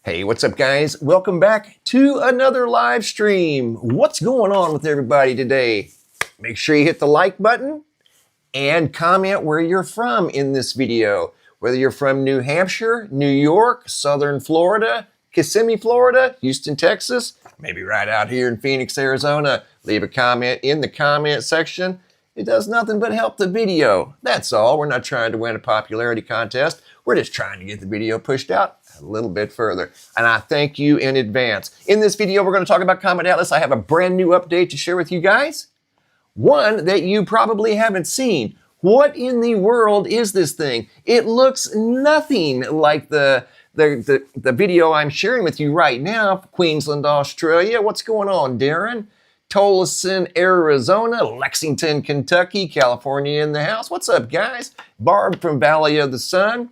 Hey, what's up guys? Welcome back to another live stream. What's going on with everybody today? Make sure you hit the like button and comment where you're from in this video. Whether you're from New Hampshire, New York, Southern Florida, Kissimmee, Florida, Houston, Texas, maybe right out here in Phoenix, Arizona. Leave a comment in the comment section. It does nothing but help the video. That's all. We're not trying to win a popularity contest. We're just trying to get the video pushed out a little bit further. And I thank you in advance. In this video, we're going to talk about Comet Atlas. I have a brand new update to share with you guys. One that you probably haven't seen. What in the world is this thing? It looks nothing like the video I'm sharing with you right now. Queensland, Australia. What's going on, Darren? Tolleson, Arizona, Lexington, Kentucky, California in the house. What's up, guys? Barb from Valley of the Sun.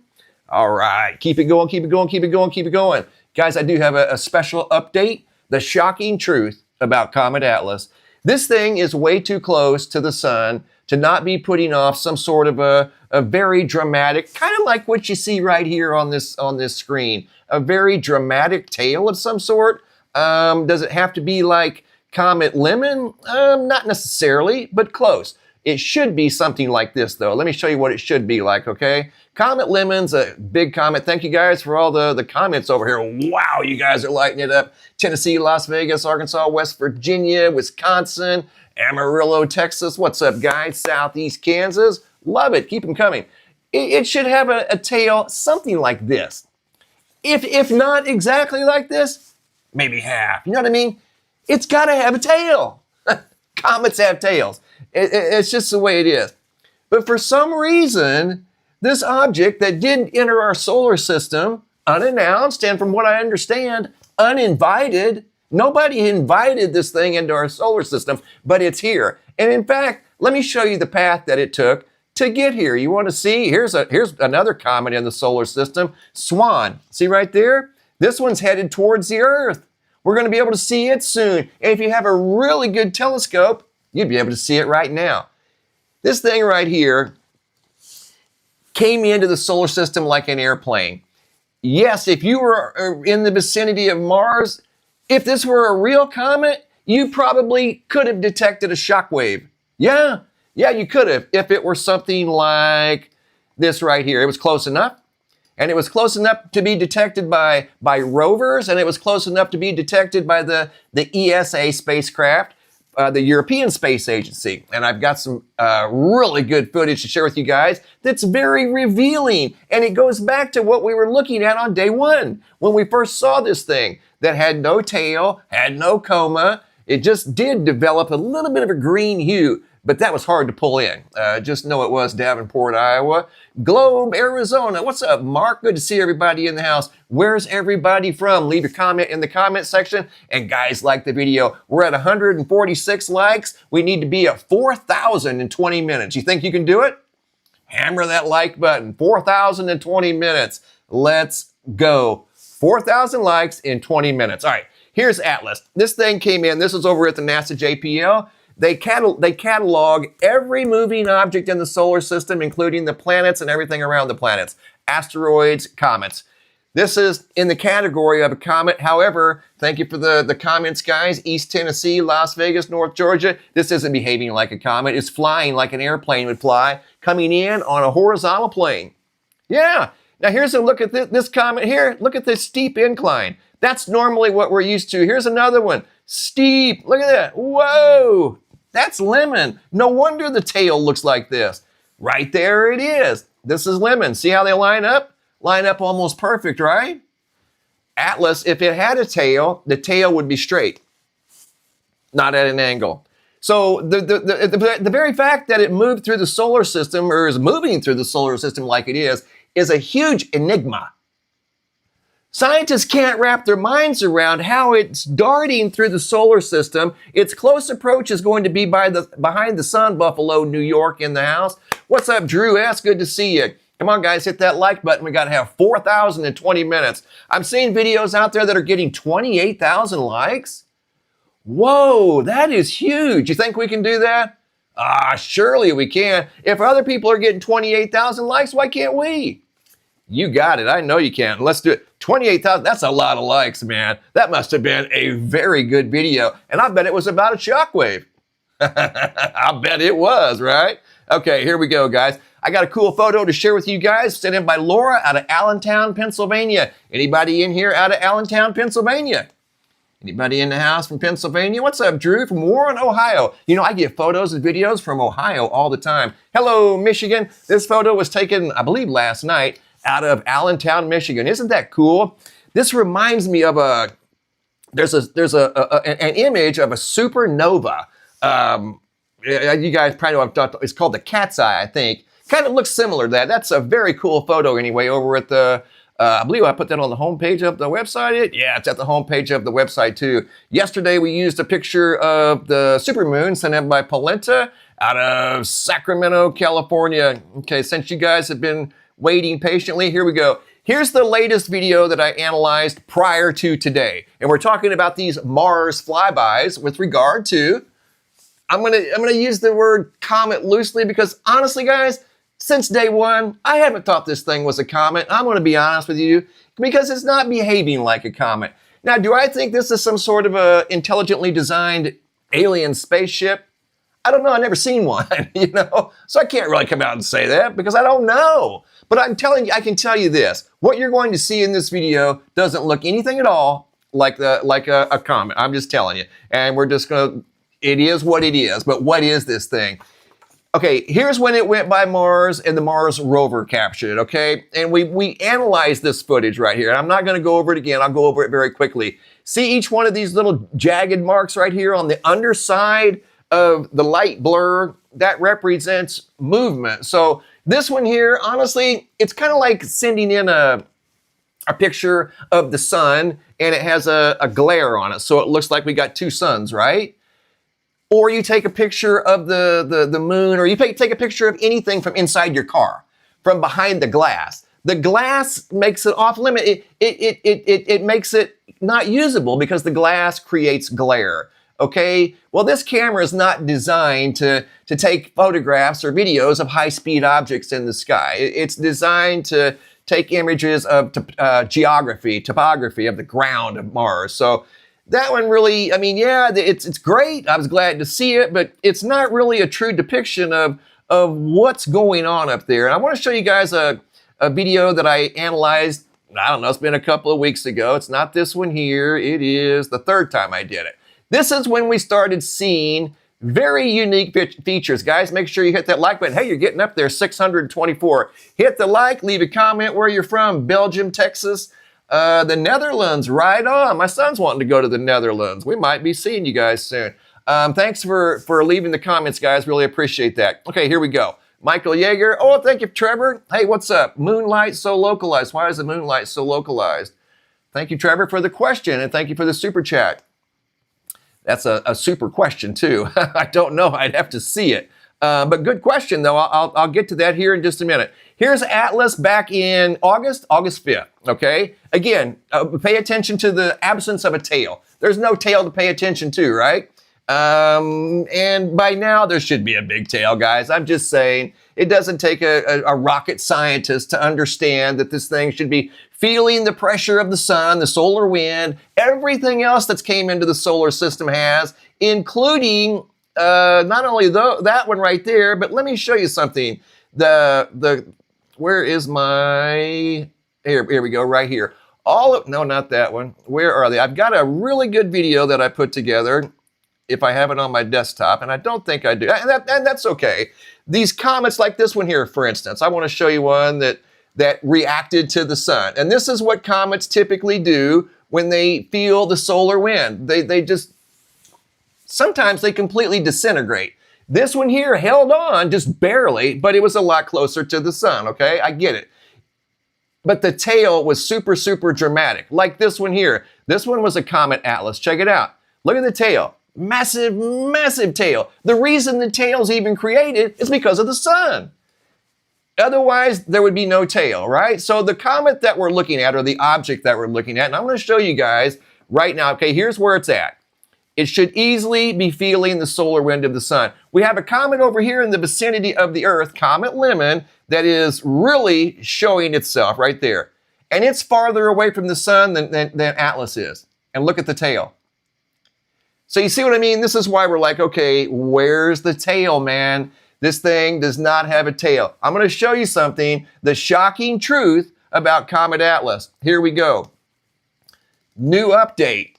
All right, keep it going, keep it going, keep it going, keep it going. Guys, I do have a special update. The shocking truth about Comet Atlas. This thing is way too close to the sun to not be putting off some sort of a very dramatic, kind of like what you see right here on this screen, a very dramatic tail of some sort. Does it have to be like Comet Lemon? Not necessarily, but close. It should be something like this, though. Let me show you what it should be like, okay? Comet Lemon's a big comet. Thank you guys for all the comments over here. Wow, you guys are lighting it up. Tennessee, Las Vegas, Arkansas, West Virginia, Wisconsin, Amarillo, Texas. What's up, guys? Southeast Kansas. Love it. Keep them coming. It should have a tail something like this. If not exactly like this, maybe half. You know what I mean? It's got to have a tail. Comets have tails. It's just the way it is. But for some reason, this object that did enter our solar system unannounced and from what I understand, uninvited, nobody invited this thing into our solar system, but it's here. And in fact, let me show you the path that it took to get here. You want to see? Here's another comet in the solar system, Swan. See right there? This one's headed towards the Earth. We're going to be able to see it soon. And if you have a really good telescope, you'd be able to see it right now. This thing right here came into the solar system like an airplane. Yes, if you were in the vicinity of Mars, if this were a real comet, you probably could have detected a shock wave. Yeah, you could have if it were something like this right here. It was close enough. And it was close enough to be detected by rovers, and it was close enough to be detected by the ESA spacecraft, the European Space Agency. And I've got some really good footage to share with you guys that's very revealing. And it goes back to what we were looking at on day one, when we first saw this thing that had no tail, had no coma. It just did develop a little bit of a green hue, but that was hard to pull in. Just know it was Davenport, Iowa. Globe, Arizona. What's up, Mark? Good to see everybody in the house. Where's everybody from? Leave your comment in the comment section. And guys, like the video. We're at 146 likes. We need to be at 4,000 in 20 minutes. You think you can do it? Hammer that like button. 4,000 in 20 minutes. Let's go. 4,000 likes in 20 minutes. All right, here's Atlas. This thing came in. This is over at the NASA JPL. They catalog every moving object in the solar system, including the planets and everything around the planets. Asteroids, comets. This is in the category of a comet. However, thank you for the comments, guys. East Tennessee, Las Vegas, North Georgia. This isn't behaving like a comet. It's flying like an airplane would fly, coming in on a horizontal plane. Yeah. Now here's a look at this comet here. Look at this steep incline. That's normally what we're used to. Here's another one. Steep. Look at that. Whoa. That's Lemon. No wonder the tail looks like this. Right there it is. This is Lemon. See how they line up? Line up almost perfect, right? Atlas, if it had a tail, the tail would be straight, not at an angle. So the very fact that it moved through the solar system, or is moving through the solar system like it is a huge enigma. Scientists can't wrap their minds around how it's darting through the solar system. Its close approach is going to be behind the sun, Buffalo, New York in the house. What's up, Drew S? Good to see you. Come on, guys, hit that like button. We got to have 4,000 in 20 minutes. I'm seeing videos out there that are getting 28,000 likes. Whoa, that is huge. You think we can do that? Surely we can. If other people are getting 28,000 likes, why can't we? You got it. I know you can. Let's do it. 28,000. That's a lot of likes, man. That must have been a very good video. And I bet it was about a shockwave. I bet it was, right? Okay, here we go, guys. I got a cool photo to share with you guys, sent in by Laura out of Allentown, Pennsylvania. Anybody in here out of Allentown, Pennsylvania? Anybody in the house from Pennsylvania? What's up, Drew from Warren, Ohio? You know, I get photos and videos from Ohio all the time. Hello, Michigan. This photo was taken, I believe, last night out of Allentown, Michigan. Isn't that cool? This reminds me of there's an image of a supernova. You guys probably know what I'm talking about. It's called the cat's eye, I think. Kind of looks similar to that. That's a very cool photo anyway over at the, I believe I put that on the homepage of the website. Yeah, it's at the homepage of the website too. Yesterday we used a picture of the supermoon sent in by Polenta out of Sacramento, California. Okay, since you guys have been waiting patiently, here we go. Here's the latest video that I analyzed prior to today. And we're talking about these Mars flybys with regard to, I'm gonna use the word comet loosely because honestly, guys, since day one, I haven't thought this thing was a comet. I'm gonna be honest with you because it's not behaving like a comet. Now, do I think this is some sort of a intelligently designed alien spaceship? I don't know, I've never seen one, you know? So I can't really come out and say that because I don't know. But I'm telling you, I can tell you this. What you're going to see in this video doesn't look anything at all like a comet. I'm just telling you. And we're just gonna, it is what it is. But what is this thing? Okay, here's when it went by Mars and the Mars rover captured it, okay? And we analyzed this footage right here. And I'm not gonna go over it again. I'll go over it very quickly. See each one of these little jagged marks right here on the underside of the light blur? That represents movement. So this one here, honestly, it's kind of like sending in a picture of the sun and it has a glare on it. So it looks like we got two suns, right? Or you take a picture of the moon, or you take a picture of anything from inside your car, from behind the glass. The glass makes it off limit. It makes it not usable because the glass creates glare. Okay, well, this camera is not designed to take photographs or videos of high-speed objects in the sky. It's designed to take images of topography of the ground of Mars. So that one really, I mean, yeah, it's great. I was glad to see it, but it's not really a true depiction of what's going on up there. And I want to show you guys a video that I analyzed, I don't know, it's been a couple of weeks ago. It's not this one here. It is the third time I did it. This is when we started seeing very unique features. Guys, make sure you hit that like button. Hey, you're getting up there, 624. Hit the like, leave a comment where you're from, Belgium, Texas, the Netherlands, right on. My son's wanting to go to the Netherlands. We might be seeing you guys soon. Thanks for leaving the comments, guys. Really appreciate that. Okay, here we go. Michael Yeager. Oh, thank you, Trevor. Hey, what's up? Moonlight so localized. Why is the moonlight so localized? Thank you, Trevor, for the question, and thank you for the super chat. That's a super question, too. I don't know. I'd have to see it. But good question, though. I'll get to that here in just a minute. Here's Atlas back in August 5th, okay? Again, pay attention to the absence of a tail. There's no tail to pay attention to, right? And by now, there should be a big tail, guys. I'm just saying, it doesn't take a rocket scientist to understand that this thing should be feeling the pressure of the sun, the solar wind, everything else that's came into the solar system has, including not only that one right there, but let me show you something. Where is my, here we go, right here. No, not that one. Where are they? I've got a really good video that I put together, if I have it on my desktop, and I don't think I do, and that's okay. These comets like this one here, for instance, I want to show you one that reacted to the sun. And this is what comets typically do when they feel the solar wind. They just, sometimes they completely disintegrate. This one here held on just barely, but it was a lot closer to the sun, okay? I get it. But the tail was super, super dramatic, like this one here. This one was a Comet Atlas. Check it out. Look at the tail. Massive, massive tail. The reason the tail's even created is because of the sun. Otherwise, there would be no tail, right? So the comet that we're looking at, or the object that we're looking at, and I'm going to show you guys right now, okay, here's where it's at. It should easily be feeling the solar wind of the sun. We have a comet over here in the vicinity of the Earth, Comet Lemon, that is really showing itself right there. And it's farther away from the sun than Atlas is. And look at the tail. So you see what I mean? This is why we're like, okay, where's the tail, man? This thing does not have a tail. I'm going to show you something, the shocking truth about Comet Atlas. Here we go. New update.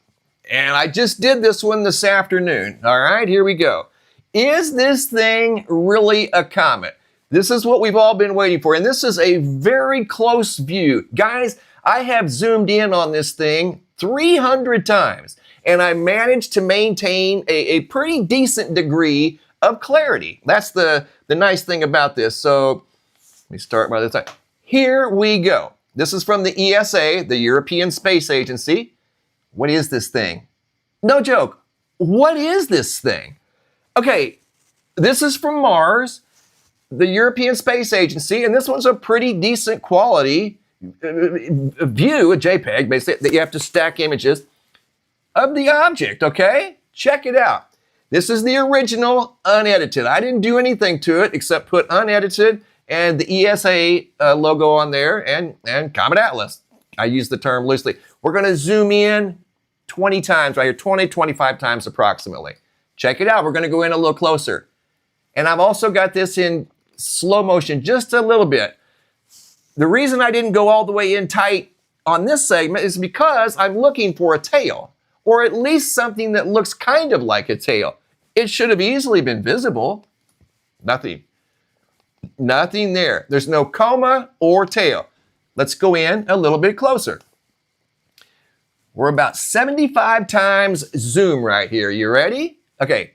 And I just did this one this afternoon. All right, here we go. Is this thing really a comet? This is what we've all been waiting for. And this is a very close view. Guys, I have zoomed in on this thing 300 times. And I managed to maintain a pretty decent degree of clarity. That's the nice thing about this. So let me start by this side. Here we go. This is from the ESA, the European Space Agency. What is this thing? No joke. What is this thing? Okay, this is from Mars, the European Space Agency, and this one's a pretty decent quality view, a JPEG, basically, that you have to stack images of the object, okay? Check it out. This is the original unedited. I didn't do anything to it except put unedited and the ESA logo on there and Comet Atlas. I use the term loosely. We're going to zoom in 20 times right here, 20, 25 times approximately. Check it out. We're going to go in a little closer. And I've also got this in slow motion just a little bit. The reason I didn't go all the way in tight on this segment is because I'm looking for a tail, or at least something that looks kind of like a tail. It should have easily been visible. Nothing. Nothing there. There's no coma or tail. Let's go in a little bit closer. We're about 75 times zoom right here. You ready? Okay.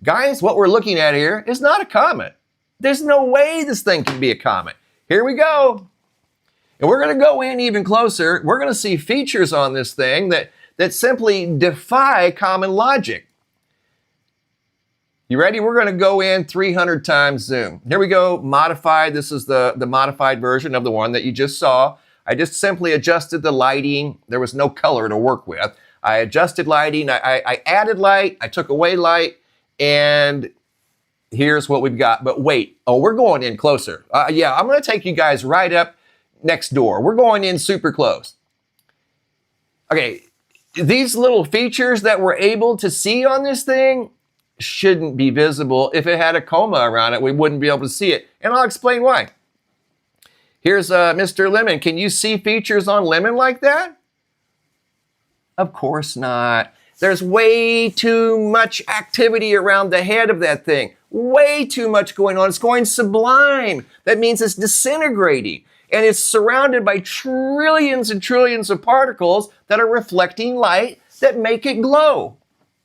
Guys, what we're looking at here is not a comet. There's no way this thing can be a comet. Here we go. And we're going to go in even closer. We're going to see features on this thing that simply defy common logic. You ready? We're going to go in 300 times zoom. Here we go, modified. This is the modified version of the one that you just saw. I just simply adjusted the lighting. There was no color to work with. I adjusted lighting. I added light. I took away light. And here's what we've got. But wait. Oh, we're going in closer. Yeah, I'm going to take you guys right up next door. We're going in super close. Okay, these little features that we're able to see on this thing shouldn't be visible. If it had a coma around it, we wouldn't be able to see it. And I'll explain why. Here's Mr. Lemon. Can you see features on Lemon like that? Of course not. There's way too much activity around the head of that thing. Way too much going on. It's going sublime. That means it's disintegrating. And it's surrounded by trillions and trillions of particles that are reflecting light that make it glow.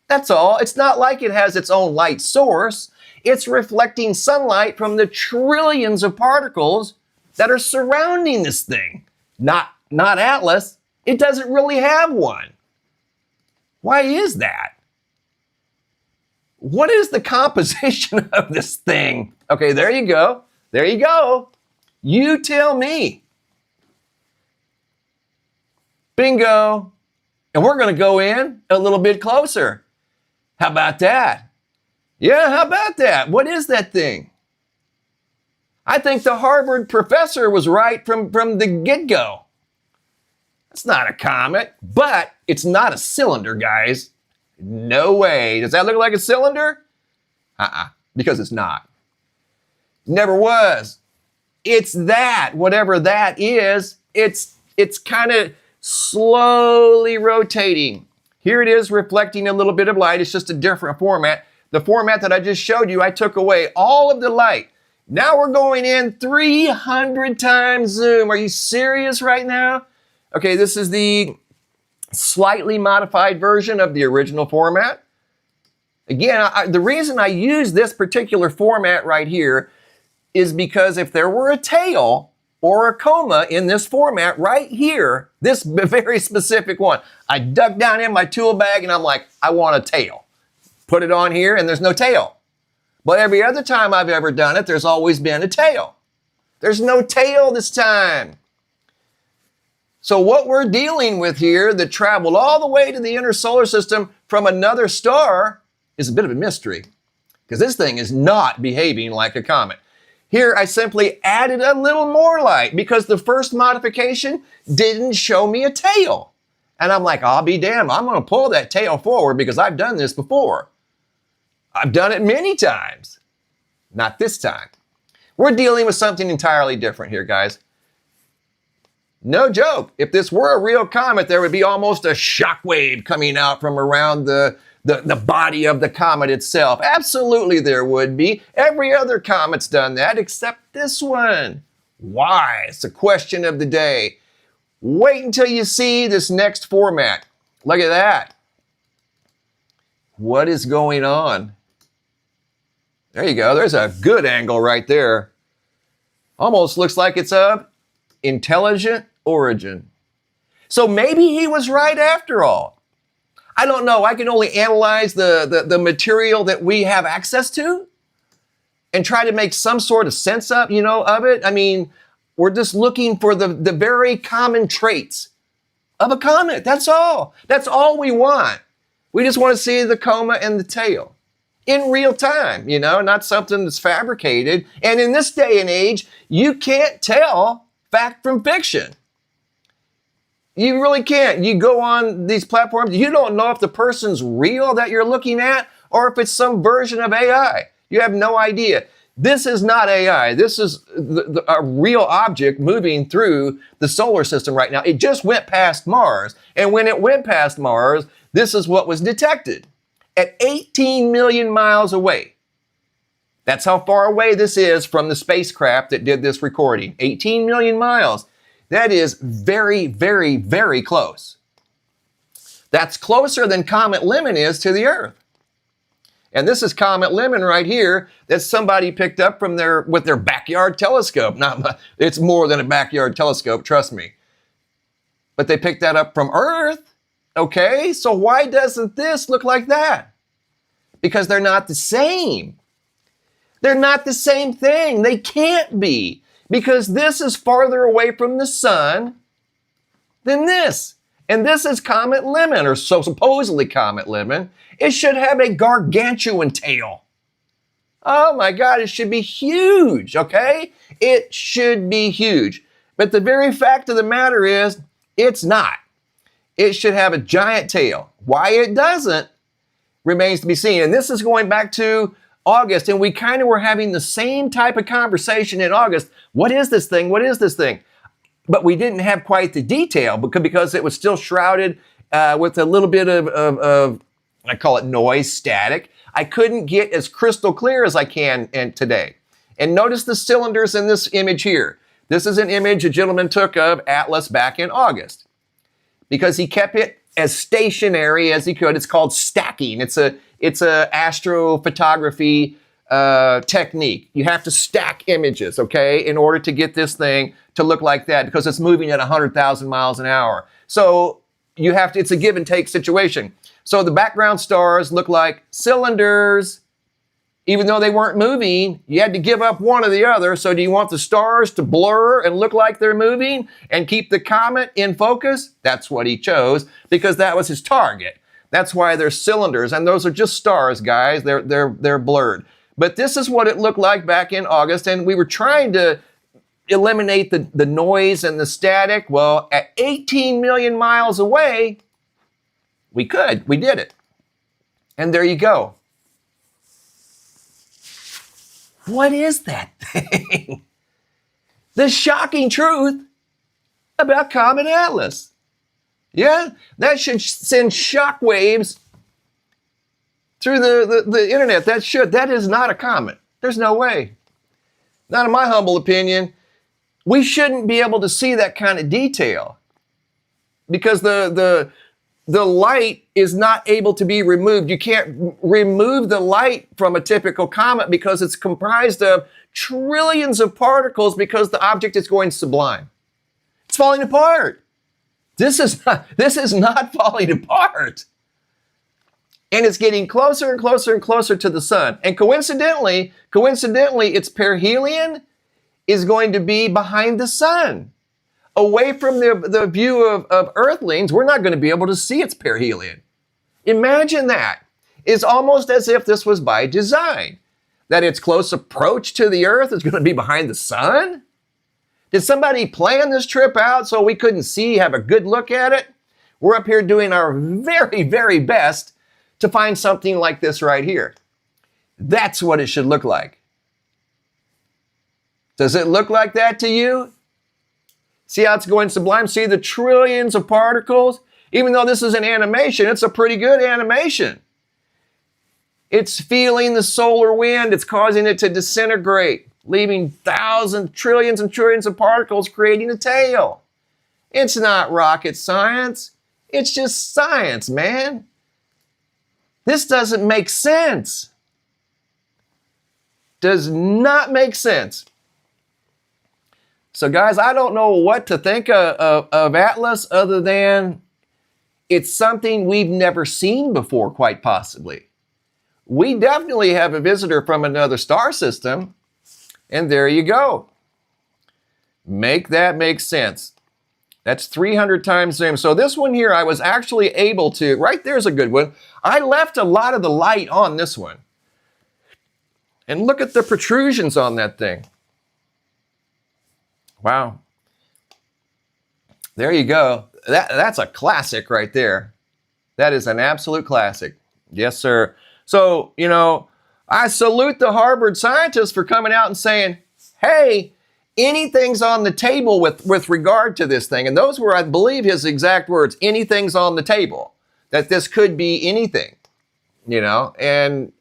That's all. It's not like it has its own light source. It's reflecting sunlight from the trillions of particles that are surrounding this thing. Not Atlas. It doesn't really have one. Why is that? What is the composition of this thing? Okay, there you go. There you go. You tell me. Bingo. And we're going to go in a little bit closer. How about that? Yeah, how about that? What is that thing? I think the Harvard professor was right from the get-go. It's not a comet, but it's not a cylinder, guys. No way. Does that look like a cylinder? Because it's not. Never was. It's that, whatever that is, it's kind of slowly rotating. Here it is reflecting a little bit of light. It's just a different format. The format that I just showed you, I took away all of the light. Now we're going in 300 times zoom. Are you serious right now? Okay, this is the slightly modified version of the original format. Again, the reason I use this particular format right here is because if there were a tail or a coma in this format right here, this very specific one, I dug down in my tool bag and I'm like, I want a tail. Put it on here and there's no tail. But every other time I've ever done it, there's always been a tail. There's no tail this time. So what we're dealing with here that traveled all the way to the inner solar system from another star is a bit of a mystery, because this thing is not behaving like a comet. Here, I simply added a little more light because the first modification didn't show me a tail. And I'm like, I'll be damned, I'm gonna pull that tail forward because I've done this before. I've done it many times. Not this time. We're dealing with something entirely different here, guys. No joke. If this were a real comet, there would be almost a shockwave coming out from around the body of the comet itself. Absolutely there would be. Every other comet's done that except this one. Why? It's the question of the day. Wait until you see this next format. Look at that. What is going on? There you go. There's a good angle right there. Almost looks like it's of intelligent origin. So maybe he was right after all. I don't know. I can only analyze the material that we have access to and try to make some sort of sense of it. I mean, we're just looking for the very common traits of a comet. That's all. That's all we want. We just want to see the coma and the tail in real time, not something that's fabricated. And in this day and age, you can't tell fact from fiction. You really can't. You go on these platforms, you don't know if the person's real that you're looking at or if it's some version of AI. You have no idea. This is not AI. This is a real object moving through the solar system right now. It just went past Mars. And when it went past Mars, this is what was detected at 18 million miles away. That's how far away this is from the spacecraft that did this recording. 18 million miles. That is very, very, very close. That's closer than Comet Lemon is to the Earth. And this is Comet Lemon right here that somebody picked up from with their backyard telescope. It's more than a backyard telescope, trust me. But they picked that up from Earth. Okay, so why doesn't this look like that? Because they're not the same. They're not the same thing. They can't be. Because this is farther away from the sun than this. And this is Comet Lemon, or so supposedly Comet Lemon. It should have a gargantuan tail. Oh my God, it should be huge, okay? It should be huge. But the very fact of the matter is, it's not. It should have a giant tail. Why it doesn't remains to be seen. And this is going back to August, and we kind of were having the same type of conversation in August. What is this thing? What is this thing? But we didn't have quite the detail because it was still shrouded with a little bit of I call it noise, static. I couldn't get as crystal clear as I can today. And notice the cylinders in this image here. This is an image a gentleman took of Atlas back in August because he kept it as stationary as he could. It's called stacking. It's a astrophotography technique. You have to stack images, okay, in order to get this thing to look like that because it's moving at 100,000 miles an hour. So you have to, it's a give and take situation. So the background stars look like cylinders. Even though they weren't moving, you had to give up one or the other. So do you want the stars to blur and look like they're moving and keep the comet in focus? That's what he chose because that was his target. That's why they're cylinders, and those are just stars, guys. They're blurred. But this is what it looked like back in August, and we were trying to eliminate the noise and the static. Well, at 18 million miles away, we did it. And there you go. What is that thing? The shocking truth about Comet Atlas. Yeah, that should send shockwaves through the internet. That is not a comet. There's no way. Not in my humble opinion. We shouldn't be able to see that kind of detail because the light is not able to be removed. You can't remove the light from a typical comet because it's comprised of trillions of particles because the object is going sublime. It's falling apart. This is not falling apart. And it's getting closer and closer and closer to the sun. And coincidentally, its perihelion is going to be behind the sun. Away from the view of Earthlings, we're not going to be able to see its perihelion. Imagine that. It's almost as if this was by design. that its close approach to the Earth is going to be behind the sun? Did somebody plan this trip out so we couldn't have a good look at it? We're up here doing our very, very best to find something like this right here. That's what it should look like. Does it look like that to you? See how it's going sublime? See the trillions of particles? Even though this is an animation, it's a pretty good animation. It's feeling the solar wind. It's causing it to disintegrate, leaving thousands, trillions and trillions of particles creating a tail. It's not rocket science. It's just science, man. This doesn't make sense. Does not make sense. So guys, I don't know what to think of Atlas other than it's something we've never seen before, quite possibly. We definitely have a visitor from another star system, and there you go. Make that make sense. That's 300 times zoom. So this one here, I was actually able to, right there's a good one. I left a lot of the light on this one. And look at the protrusions on that thing. Wow. There you go. That's a classic right there. That is an absolute classic. Yes, sir. So, you know, I salute the Harvard scientists for coming out and saying, hey, anything's on the table with regard to this thing. And those were, I believe, his exact words. Anything's on the table. That this could be anything, you know. And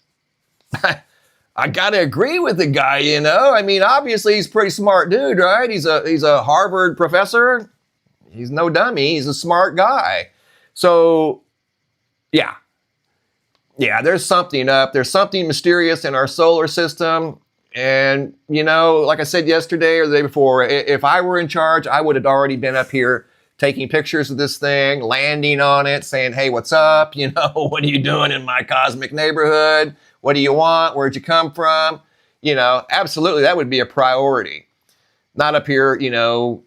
I got to agree with the guy, you know. I mean, obviously, he's a pretty smart dude, right? He's a Harvard professor. He's no dummy. He's a smart guy. So, yeah. Yeah, there's something up. There's something mysterious in our solar system. And, you know, like I said yesterday or the day before, if I were in charge, I would have already been up here taking pictures of this thing, landing on it, saying, hey, what's up? You know, what are you doing in my cosmic neighborhood? What do you want? Where'd you come from? You know, absolutely, that would be a priority. Not up here, you know,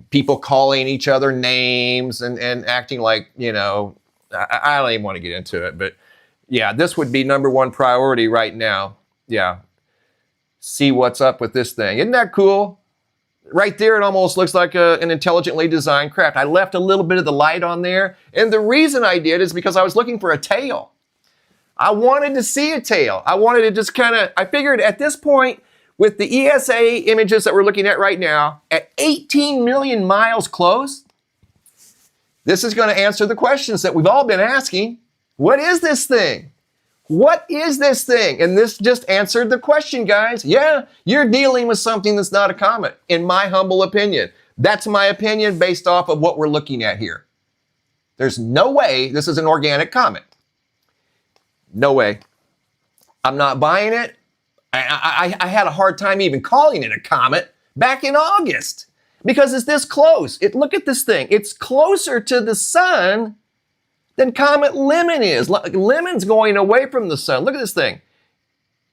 people calling each other names and acting like, you know, I don't even want to get into it. But yeah, this would be number one priority right now. Yeah. See what's up with this thing. Isn't that cool? Right there, it almost looks like an intelligently designed craft. I left a little bit of the light on there. And the reason I did is because I was looking for a tail. I wanted to see a tail. I wanted to just kind of, I figured at this point, with the ESA images that we're looking at right now, at 18 million miles close, this is going to answer the questions that we've all been asking. What is this thing? What is this thing? And this just answered the question, guys. Yeah, you're dealing with something that's not a comet, in my humble opinion. That's my opinion based off of what we're looking at here. There's no way this is an organic comet. No way. I'm not buying it. I had a hard time even calling it a comet back in August because it's this close. Look at this thing. It's closer to the sun than Comet Lemon is. Lemon's going away from the sun. Look at this thing.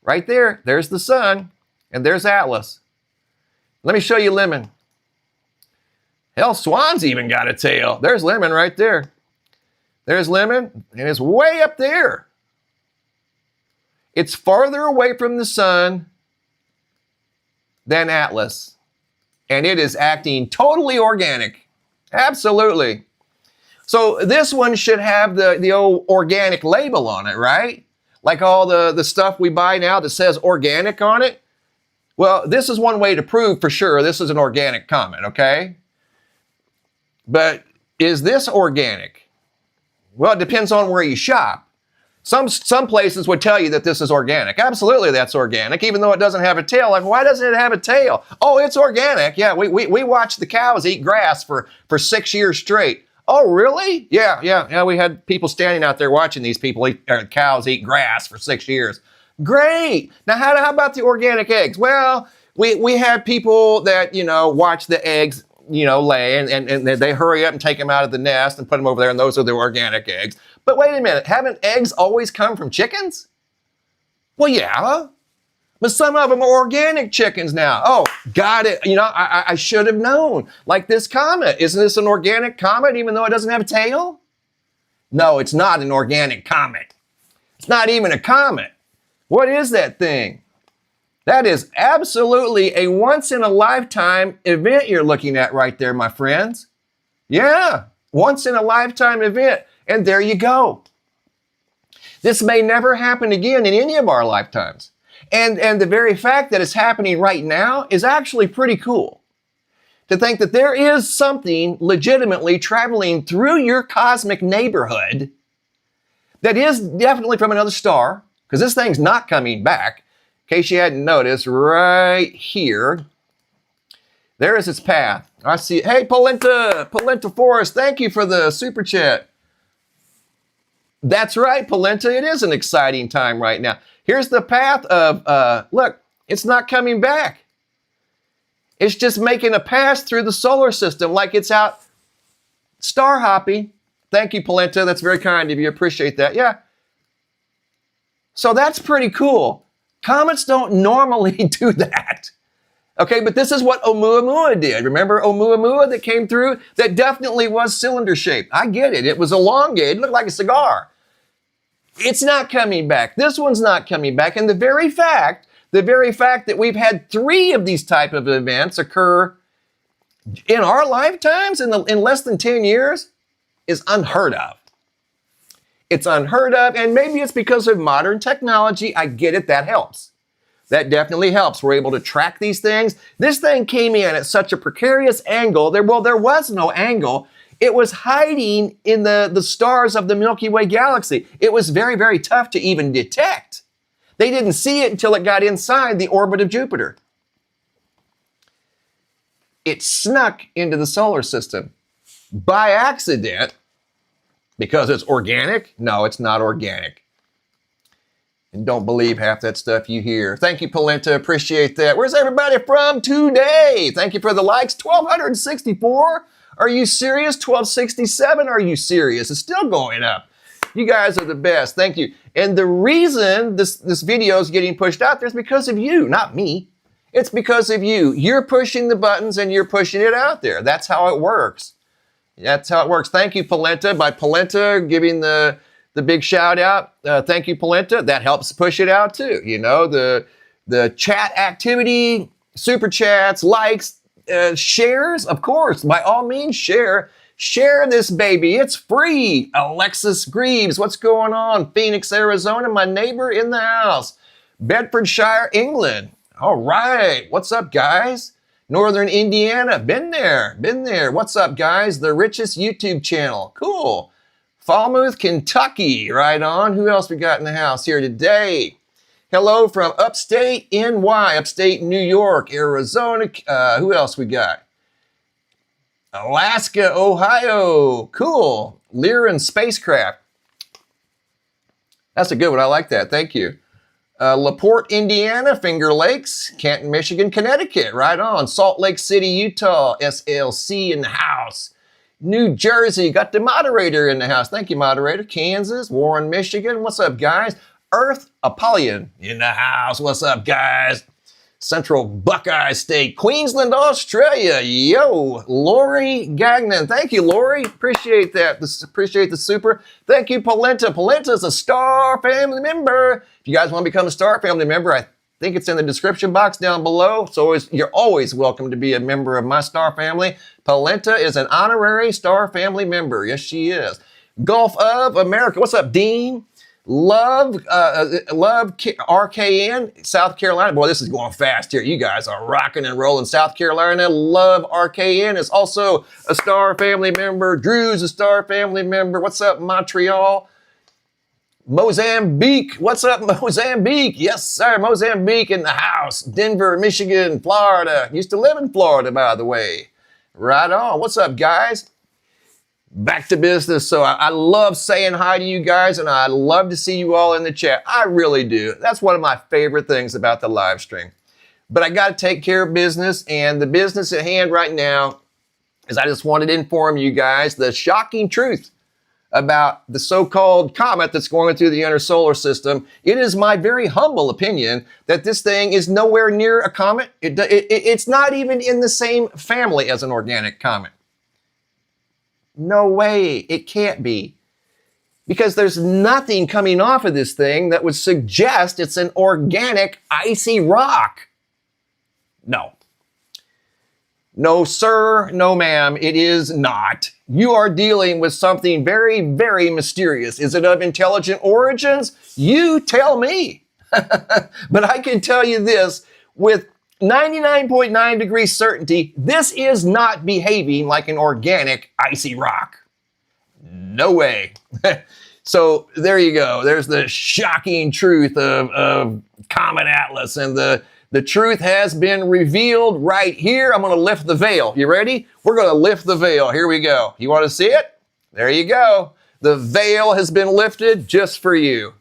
Right there. There's the sun, and there's Atlas. Let me show you Lemon. Hell, Swan's even got a tail. There's Lemon right there. There's Lemon, and it's way up there. It's farther away from the sun than Atlas. And it is acting totally organic. Absolutely. So this one should have the old organic label on it, right? Like all the stuff we buy now that says organic on it. Well, this is one way to prove for sure this is an organic comet, okay? But is this organic? Well, it depends on where you shop. Some places would tell you that this is organic. Absolutely, that's organic, even though it doesn't have a tail. Like, why doesn't it have a tail? Oh, it's organic. Yeah, we watched the cows eat grass for 6 years straight. Oh, really? Yeah. We had people standing out there watching these cows eat grass for 6 years. Great. Now, how about the organic eggs? Well, we had people that, you know, watch the eggs, you know, lay, and they hurry up and take them out of the nest and put them over there, and those are the organic eggs. But wait a minute, haven't eggs always come from chickens? Well, yeah, but some of them are organic chickens now. Oh, got it. You know, I should have known. Like this comet, isn't this an organic comet even though it doesn't have a tail? No, it's not an organic comet. It's not even a comet. What is that thing? That is absolutely a once-in-a-lifetime event you're looking at right there, my friends. Yeah, once-in-a-lifetime event. And there you go. This may never happen again in any of our lifetimes. And the very fact that it's happening right now is actually pretty cool. To think that there is something legitimately traveling through your cosmic neighborhood that is definitely from another star, because this thing's not coming back. In case you hadn't noticed, right here, there is its path. I see. Hey, Polenta Forest, thank you for the super chat. That's right, Polenta. It is an exciting time right now. Here's the path of, look, it's not coming back. It's just making a pass through the solar system like it's out star hopping. Thank you, Polenta. That's very kind of you. Appreciate that. Yeah. So that's pretty cool. Comets don't normally do that. Okay, but this is what Oumuamua did. Remember Oumuamua that came through? That definitely was cylinder shaped. I get it. It was elongated. It looked like a cigar. It's not coming back. This one's not coming back. And the very fact that we've had 3 of these type of events occur in our lifetimes in less than 10 years is unheard of. It's unheard of, and maybe it's because of modern technology. I get it, that helps. That definitely helps. We're able to track these things. This thing came in at such a precarious angle. There was no angle. It was hiding in the stars of the Milky Way galaxy. It was very, very tough to even detect. They didn't see it until it got inside the orbit of Jupiter. It snuck into the solar system by accident because it's organic. No, it's not organic. And don't believe half that stuff you hear. Thank you, Polenta. Appreciate that. Where's everybody from today? Thank you for the likes. 1,264. Are you serious? 1,267. Are you serious? It's still going up. You guys are the best. Thank you. And the reason this video is getting pushed out there is because of you, not me. It's because of you. You're pushing the buttons and you're pushing it out there. That's how it works. That's how it works. Thank you, Polenta. By Polenta giving the big shout out. Thank you, Polenta. That helps push it out too. You know, the chat activity, super chats, likes, shares, of course. By all means, share. Share this baby. It's free. Alexis Greaves, what's going on? Phoenix, Arizona, my neighbor in the house. Bedfordshire, England. All right. What's up, guys? Northern Indiana. Been there. What's up, guys? The richest YouTube channel. Cool. Falmouth, Kentucky. Right on. Who else we got in the house here today? Hello from upstate NY, upstate New York, Arizona. Who else we got? Alaska, Ohio. Cool. Lyran spacecraft. That's a good one. I like that. Thank you. LaPorte, Indiana. Finger Lakes. Canton, Michigan. Connecticut. Right on. Salt Lake City, Utah. SLC in the house. New Jersey. Got the moderator in the house. Thank you, moderator. Kansas. Warren, Michigan. What's up, guys? Earth Apollyon in the house. What's up, guys? Central Buckeye State, Queensland, Australia. Yo, Lori Gagnon. Thank you, Lori. Appreciate that. Appreciate the super. Thank you, Polenta. Polenta is a Star Family member. If you guys want to become a Star Family member, I think it's in the description box down below. So you're always welcome to be a member of my Star Family. Polenta is an honorary Star Family member. Yes, she is. Gulf of America. What's up, Dean? Love RKN, South Carolina. Boy, this is going fast here. You guys are rocking and rolling. South Carolina, Love RKN is also a Star Family member. Drew's a Star Family member. What's up, Montreal? Mozambique. What's up, Mozambique? Yes, sir. Mozambique in the house. Denver, Michigan, Florida. Used to live in Florida, by the way. Right on. What's up, guys? Back to business. So I love saying hi to you guys, and I love to see you all in the chat. I really do. That's one of my favorite things about the live stream. But I got to take care of business, and the business at hand right now is I just wanted to inform you guys the shocking truth about the so-called comet that's going through the inner solar system. It is my very humble opinion that this thing is nowhere near a comet. It's not even in the same family as an organic comet. No way, it can't be. because there's nothing coming off of this thing that would suggest it's an organic icy rock. No. No, sir, no, ma'am, it is not. You are dealing with something very, very mysterious. Is it of intelligent origins? You tell me. But I can tell you this with 99.9 degree certainty, this is not behaving like an organic icy rock. No way. So there you go. There's the shocking truth of Comet Atlas, and the truth has been revealed right here. I'm going to lift the veil. You ready? We're going to lift the veil. Here we go. You want to see it? There you go. The veil has been lifted just for you.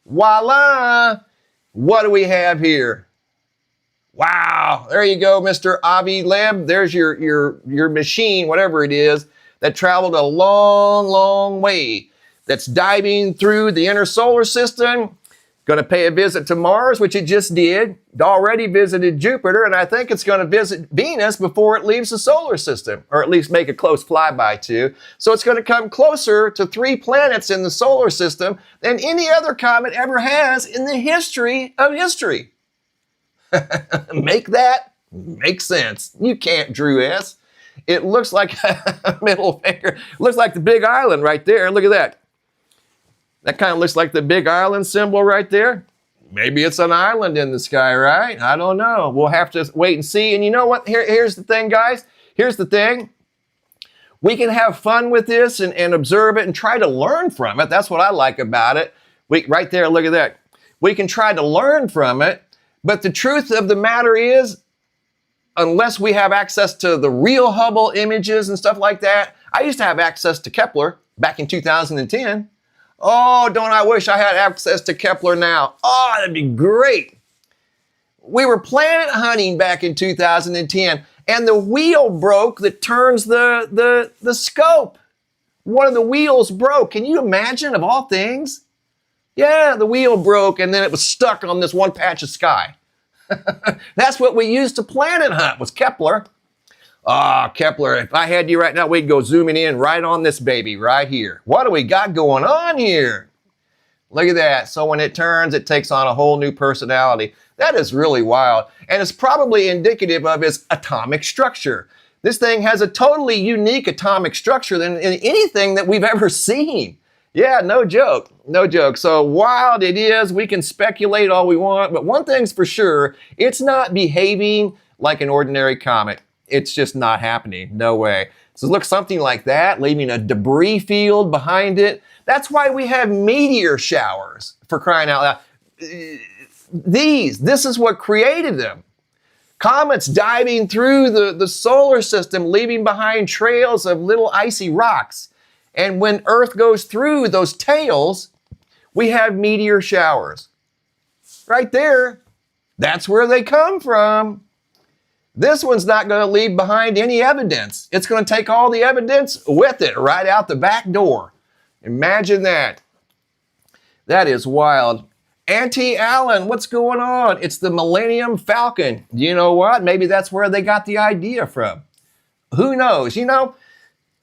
Voila! What do we have here? Wow. There you go, Mr. Avi Leb. There's your machine, whatever it is, that traveled a long, long way. That's diving through the inner solar system. Going to pay a visit to Mars, which it just did. It already visited Jupiter, and I think it's going to visit Venus before it leaves the solar system, or at least make a close flyby to. So it's going to come closer to 3 planets in the solar system than any other comet ever has in the history of history. Make sense. You can't, Drew S. It looks like a middle finger. Looks like the big island right there. Look at that. That kind of looks like the big island symbol right there. Maybe it's an island in the sky, right? I don't know. We'll have to wait and see. And you know what? Here's the thing, guys. Here's the thing. We can have fun with this and observe it and try to learn from it. That's what I like about it. Right there, look at that. We can try to learn from it. But the truth of the matter is, unless we have access to the real Hubble images and stuff like that, I used to have access to Kepler back in 2010. Oh, don't I wish I had access to Kepler now. Oh, that'd be great. We were planet hunting back in 2010, and the wheel broke that turns the scope. One of the wheels broke. Can you imagine, of all things? Yeah, the wheel broke, and then it was stuck on this one patch of sky. That's what we used to planet hunt, was Kepler. Ah, Kepler, if I had you right now, we'd go zooming in right on this baby right here. What do we got going on here? Look at that. So when it turns, it takes on a whole new personality. That is really wild. And it's probably indicative of its atomic structure. This thing has a totally unique atomic structure than anything that we've ever seen. Yeah, no joke. No joke. So wild it is, we can speculate all we want, but one thing's for sure, it's not behaving like an ordinary comet. It's just not happening. No way. So look, something like that, leaving a debris field behind it. That's why we have meteor showers, for crying out loud. This is what created them. Comets diving through the solar system, leaving behind trails of little icy rocks. And when Earth goes through those tails, we have meteor showers. Right there, that's where they come from. This one's not going to leave behind any evidence. It's going to take all the evidence with it right out the back door. Imagine that. That is wild. Auntie Allen, what's going on? It's the Millennium Falcon. You know what? Maybe that's where they got the idea from. Who knows? You know,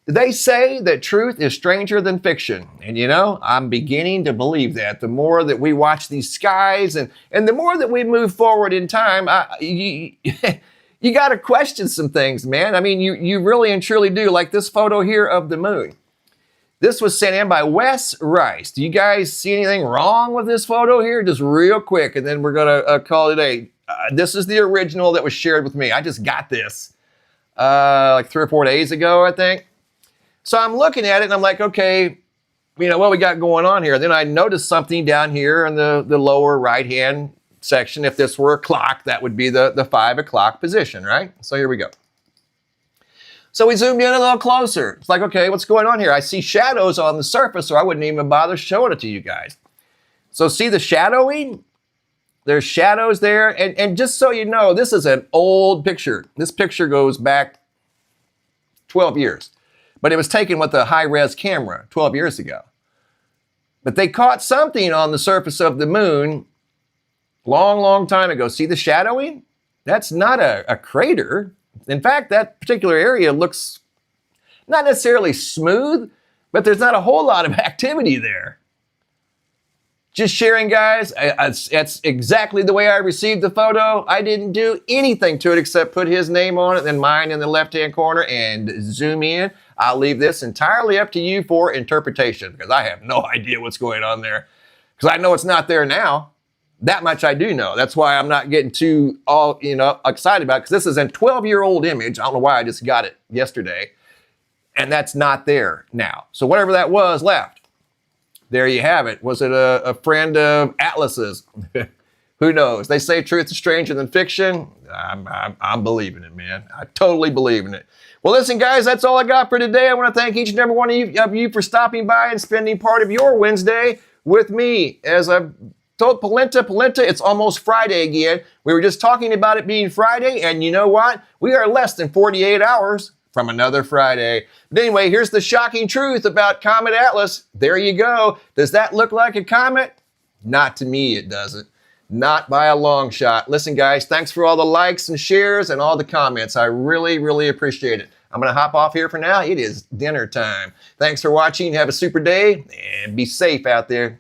they say that truth is stranger than fiction. And you know, I'm beginning to believe that. The more that we watch these skies and the more that we move forward in time, you got to question some things, man. I mean, you really and truly do. Like this photo here of the moon. This was sent in by Wes Rice. Do you guys see anything wrong with this photo here? Just real quick, and then we're going to call it a day. This is the original that was shared with me. I just got this like 3 or 4 days ago, I think. So I'm looking at it, and I'm like, okay, you know, what we got going on here? Then I noticed something down here in the lower right-hand section. If this were a clock, that would be the 5 o'clock position, right? So here we go. So we zoomed in a little closer. It's like, okay, what's going on here? I see shadows on the surface, or I wouldn't even bother showing it to you guys. So see the shadowing? There's shadows there. And just so you know, this is an old picture. This picture goes back 12 years. But it was taken with a high-res camera 12 years ago. But they caught something on the surface of the moon long, long time ago. See the shadowing? That's not a crater. In fact, that particular area looks not necessarily smooth, but there's not a whole lot of activity there. Just sharing, guys. That's exactly the way I received the photo. I didn't do anything to it except put his name on it, then mine in the left-hand corner, and zoom in. I'll leave this entirely up to you for interpretation because I have no idea what's going on there. Because I know it's not there now. That much I do know. That's why I'm not getting too excited about it, because this is a 12-year-old image. I don't know why I just got it yesterday. And that's not there now. So whatever that was left. There you have it. Was it a friend of Atlas's? Who knows? They say truth is stranger than fiction. I'm believing it, man. I totally believe in it. Well, listen, guys, that's all I got for today. I want to thank each and every one of you for stopping by and spending part of your Wednesday with me. As I've told Polenta, it's almost Friday again. We were just talking about it being Friday, and you know what? We are less than 48 hours from another Friday. But anyway, here's the shocking truth about Comet Atlas. There you go. Does that look like a comet? Not to me, it doesn't. Not by a long shot. Listen, guys, thanks for all the likes and shares and all the comments. I really, really appreciate it. I'm going to hop off here for now. It is dinner time. Thanks for watching. Have a super day and be safe out there.